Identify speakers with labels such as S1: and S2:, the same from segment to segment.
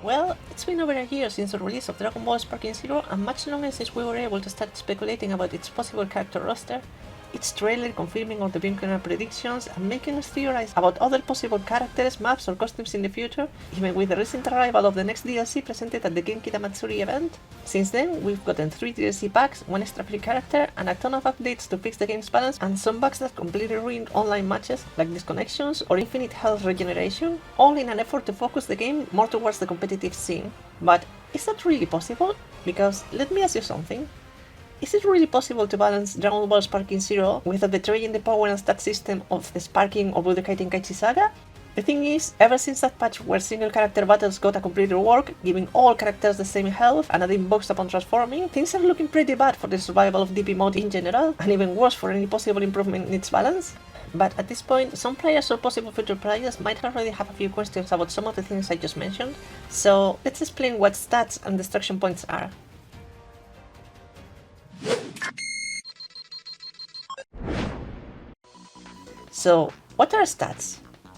S1: Well, it's been over a year since the release of Dragon Ball Sparking Zero, and much longer since we were able to start speculating about its possible character roster, its trailer confirming all the Vinkona predictions and making us theorize about other possible characters, maps or costumes in the future, even with the recent arrival of the next DLC presented at the Genki Damatsuri event. Since then, we've gotten 3 DLC packs, 1 extra free character, and a ton of updates to fix the game's balance, and some bugs that completely ruined online matches, like disconnections or infinite health regeneration, all in an effort to focus the game more towards the competitive scene. But is that really possible? Because let me ask you something. Is it really possible to balance Dragon Ball Sparking Zero without betraying the power and stat system of the Sparking or Budokai Tenkaichi saga? The thing is, ever since that patch where single character battles got a complete rework, giving all characters the same health and adding bugs upon transforming, things are looking pretty bad for the survival of DP mode in general, and even worse for any possible improvement in its balance. But at this point, some players or possible future players might already have a few questions about some of the things I just mentioned, so let's explain what stats and destruction points are. So, what are stats?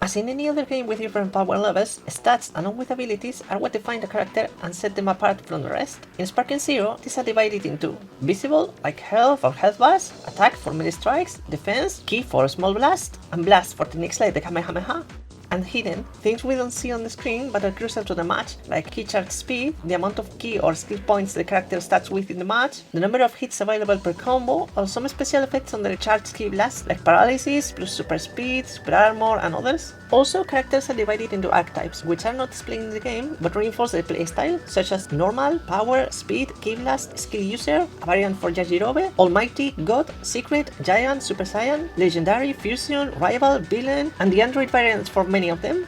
S1: As in any other game with different power levels, stats along with abilities are what define the character and set them apart from the rest. In Sparking Zero, these are divided into visible, like health or health bars, attack for melee strikes, defense, ki for small blast, and blast for techniques like the Kamehameha. And hidden, things we don't see on the screen but are crucial to the match, like ki charge speed, the amount of ki or skill points the character starts with in the match, the number of hits available per combo, or some special effects on the recharged ki blast, like paralysis, plus super speed, super armor, and others. Also, characters are divided into archetypes, which are not displayed in the game but reinforce the playstyle, such as normal, power, speed, ki blast, skill user, a variant for Yajirobe, almighty, god, secret, giant, super saiyan, legendary, fusion, rival, villain, and the android variants for many of them.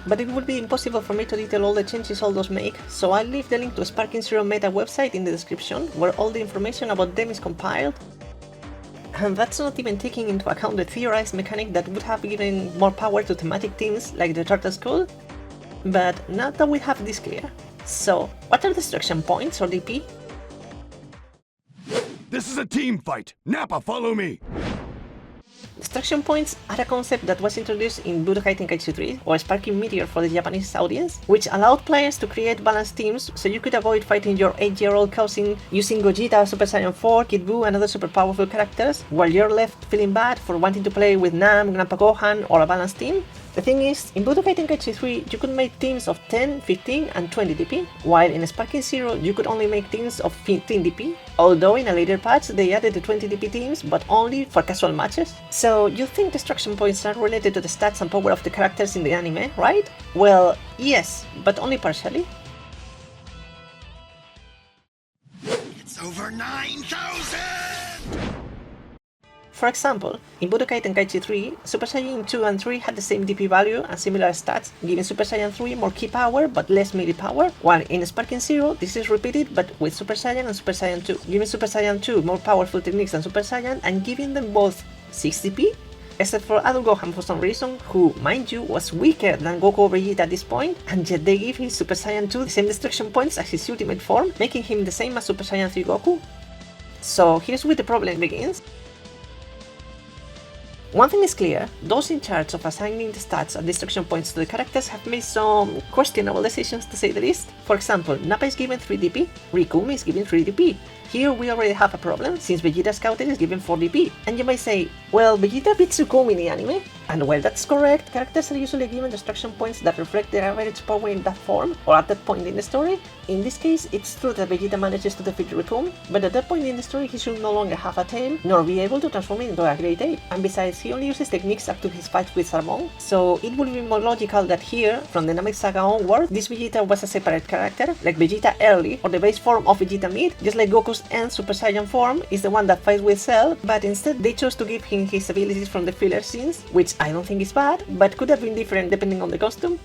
S1: But it would be impossible for me to detail all the changes all those make, so I'll leave the link to a Sparking Zero Meta website in the description, where all the information about them is compiled. And that's not even taking into account the theorized mechanic that would have given more power to thematic teams like the Turtle Skull. But now that we have this clear, so what are destruction points or DP?
S2: This is a team fight! Nappa, follow me!
S1: Destruction points are a concept that was introduced in Budokai Tenkaichi 3, or Sparking Meteor for the Japanese audience, which allowed players to create balanced teams so you could avoid fighting your 8-year-old cousin using Gogeta, Super Saiyan 4, Kid Buu and other super powerful characters, while you're left feeling bad for wanting to play with Nam, Grandpa Gohan or a balanced team. The thing is, in Budokai Tenkaichi 3 you could make teams of 10, 15 and 20 DP, while in Sparking Zero you could only make teams of 15 DP, although in a later patch they added the 20 DP teams, but only for casual matches. So you think destruction points are related to the stats and power of the characters in the anime, right? Well, yes, but only partially.
S2: It's over 9,000!
S1: For example, in Budokai Tenkaichi 3, Super Saiyan 2 and 3 had the same DP value and similar stats, giving Super Saiyan 3 more ki power but less melee power, while in Sparking Zero this is repeated but with Super Saiyan and Super Saiyan 2, giving Super Saiyan 2 more powerful techniques than Super Saiyan and giving them both 6 DP, except for Adult Gohan for some reason, who, mind you, was weaker than Goku or Vegeta at this point, and yet they give his Super Saiyan 2 the same destruction points as his ultimate form, making him the same as Super Saiyan 3 Goku. So here's where the problem begins. One thing is clear, those in charge of assigning the stats and destruction points to the characters have made some questionable decisions to say the least. For example, Nappa is given 3 DP, Rikumi is given 3 DP. Here we already have a problem, since Vegeta Scouted is given 4 DP. And you might say, well, Vegeta beats Rikumi in the anime. And while that's correct, characters are usually given destruction points that reflect their average power in that form, or at that point in the story. In this case, it's true that Vegeta manages to defeat Rikumi, but at that point in the story he should no longer have a tail, nor be able to transform into a great ape. And besides, he only uses techniques up to his fight with Sarmon, so it would be more logical that here, from the Namek saga onward, this Vegeta was a separate character, like Vegeta Early, or the base form of Vegeta Mid, just like Goku's end Super Saiyan form is the one that fights with Cell, but instead they chose to give him his abilities from the filler scenes, which I don't think is bad, but could have been different depending on the costume.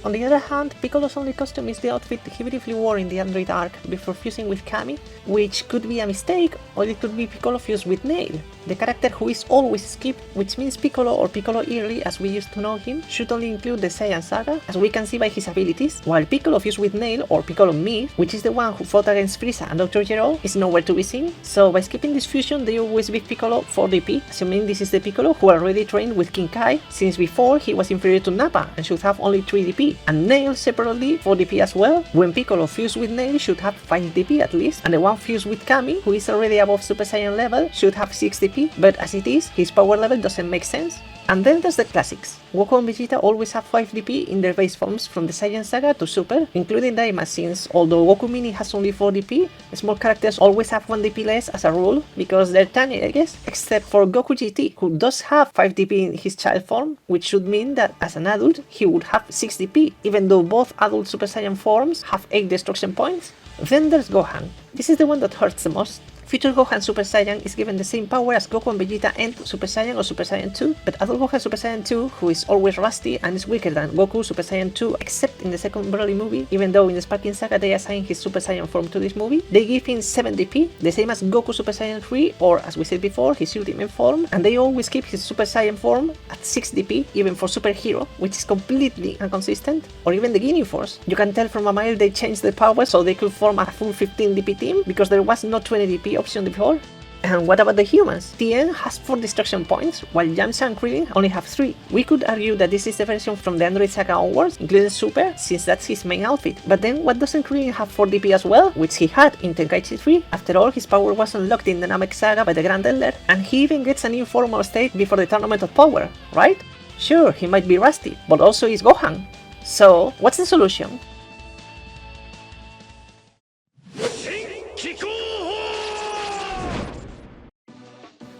S1: On the other hand, Piccolo's only costume is the outfit he briefly wore in the Android arc before fusing with Kami, which could be a mistake, or it could be Piccolo fused with Nail, the character who is always skipped, which means Piccolo or Piccolo Early as we used to know him should only include the Saiyan saga, as we can see by his abilities, while Piccolo fused with Nail or Piccolo Mid, which is the one who fought against Frieza and Dr. Gero, is nowhere to be seen, so by skipping this fusion they always give Piccolo 4 DP, assuming this is the Piccolo who already trained with King Kai, since before he was inferior to Nappa and should have only 3 DP. and Nail separately 4 DP as well. When Piccolo fused with Nail should have 5 DP at least, and the one fused with Kami, who is already above Super Saiyan level, should have 6 DP, but as it is, his power level doesn't make sense. And then there's the classics. Goku and Vegeta always have 5 DP in their base forms from the Saiyan saga to Super, including Daima, since although Goku Mini has only 4 DP, small characters always have 1 DP less as a rule, because they're tiny I guess, except for Goku GT, who does have 5 DP in his child form, which should mean that as an adult he would have 6 DP, even though both adult Super Saiyan forms have 8 destruction points. Then there's Gohan. This is the one that hurts the most. Future Gohan Super Saiyan is given the same power as Goku and Vegeta and Super Saiyan or Super Saiyan 2, but adult Gohan Super Saiyan 2, who is always rusty and is weaker than Goku Super Saiyan 2 except in the second Broly movie, even though in the Sparking Saga they assign his Super Saiyan form to this movie, they give him 7 DP, the same as Goku Super Saiyan 3 or, as we said before, his ultimate form, and they always keep his Super Saiyan form at 6 DP, even for Super Hero, which is completely inconsistent, or even the Ginyu Force. You can tell from a mile they changed the power so they could form a full 15 DP team, because there was no 20 DP option before. And what about the humans? Tien has 4 destruction points, while Yamcha and Krillin only have 3. We could argue that this is the version from the Android Saga onwards, including Super, since that's his main outfit. But then, what doesn't Krillin have 4 DP as well, which he had in Tenkaichi 3? After all, his power was unlocked in the Namek Saga by the Grand Elder, and he even gets a new formal state before the Tournament of Power, right? Sure, he might be rusty, but also is Gohan. So, what's the solution?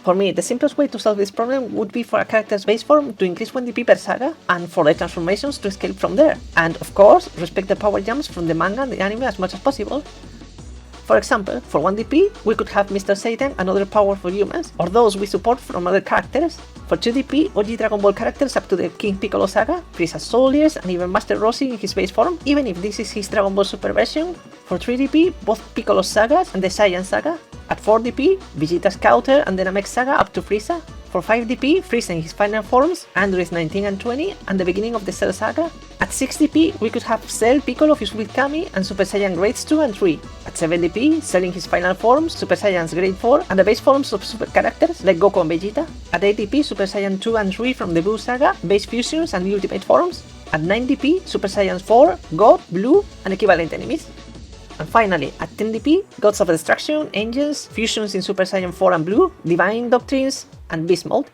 S1: For me, the simplest way to solve this problem would be for a character's base form to increase 1 DP per saga, and for the transformations to scale from there. And of course, respect the power jumps from the manga and the anime as much as possible. For example, for 1 DP, we could have Mr. Satan and other powerful humans, or those we support from other characters. For 2 DP, OG Dragon Ball characters up to the King Piccolo saga, Frieza Soldiers, and even Master Roshi in his base form, even if this is his Dragon Ball Super version. For 3 DP, both Piccolo sagas and the Saiyan saga. At 4 DP, Vegeta's Counter and the Namek saga up to Frieza. For 5 DP, Frieza in his final forms, Androids 19 and 20, and the beginning of the Cell saga. At 6 DP, we could have Cell, Piccolo fused with Kami, and Super Saiyan Grades 2 and 3. At 7 DP, Cell in his final forms, Super Saiyan's Grade 4, and the base forms of super characters like Goku and Vegeta. At 8 DP, Super Saiyan 2 and 3 from the Buu saga, base fusions and ultimate forms. At 9 DP, Super Saiyan 4, God, Blue, and equivalent enemies. And finally, at 10 DP, Gods of Destruction, Angels, fusions in Super Saiyan 4 and Blue, Divine Doctrines, and Beast Mode.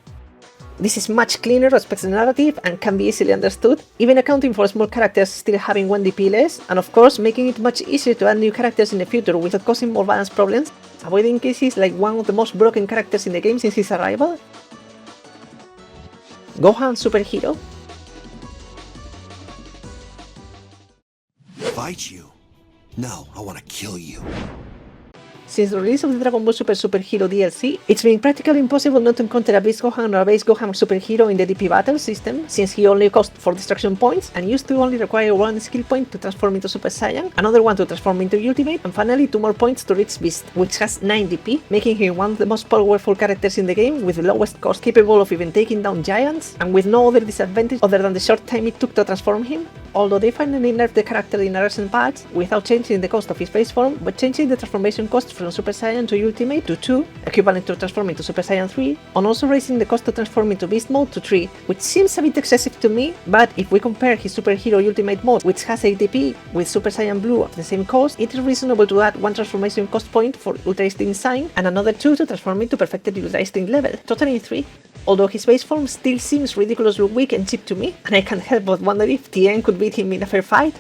S1: This is much cleaner, respects the narrative, and can be easily understood, even accounting for small characters still having 1 DP less, and of course making it much easier to add new characters in the future without causing more balance problems, avoiding cases like one of the most broken characters in the game since his arrival. Gohan Superhero.
S2: Fight you? No, I want to kill you.
S1: Since the release of the Dragon Ball Superhero DLC, it's been practically impossible not to encounter a base Gohan or a base Gohan Superhero in the DP battle system, since he only cost 4 destruction points and used to only require 1 skill point to transform into Super Saiyan, another one to transform into Ultimate, and finally 2 more points to reach Beast, which has 9 DP, making him one of the most powerful characters in the game with the lowest cost, capable of even taking down giants, and with no other disadvantage other than the short time it took to transform him. Although they finally nerfed the character in a recent patch, without changing the cost of his base form, but changing the transformation cost from Super Saiyan to Ultimate to 2, equivalent to transforming to Super Saiyan 3, and also raising the cost to transform into Beast Mode to 3, which seems a bit excessive to me, but if we compare his Superhero Ultimate mode, which has 8 DP, with Super Saiyan Blue of the same cost, it is reasonable to add 1 transformation cost point for Ultra Instinct Sign, and another 2 to transform into perfected Ultra Instinct level, totaling 3. Although his base form still seems ridiculously weak and cheap to me, and I can't help but wonder if Tien could beat him in a fair fight.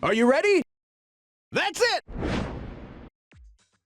S2: Are you ready? That's it!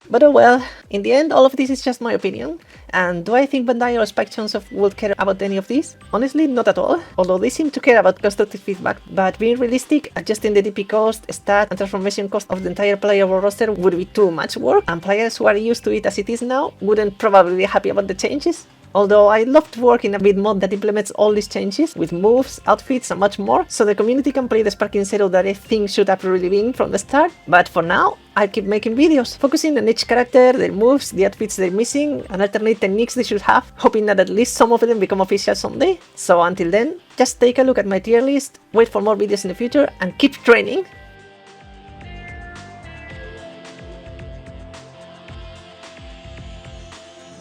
S1: But oh well, in the end all of this is just my opinion, and do I think Bandai or Spike Chunsoft would care about any of this? Honestly, not at all, although they seem to care about constructive feedback, but being realistic, adjusting the DP cost, stat, and transformation cost of the entire playable roster would be too much work, and players who are used to it as it is now wouldn't probably be happy about the changes. Although I'd love to work in a bit mod that implements all these changes, with moves, outfits, and much more, so the community can play the Sparking Zero that I think should have really been from the start. But for now, I'll keep making videos, focusing on each character, their moves, the outfits they're missing, and alternate techniques they should have, hoping that at least some of them become official someday. So until then, just take a look at my tier list, wait for more videos in the future, and keep training!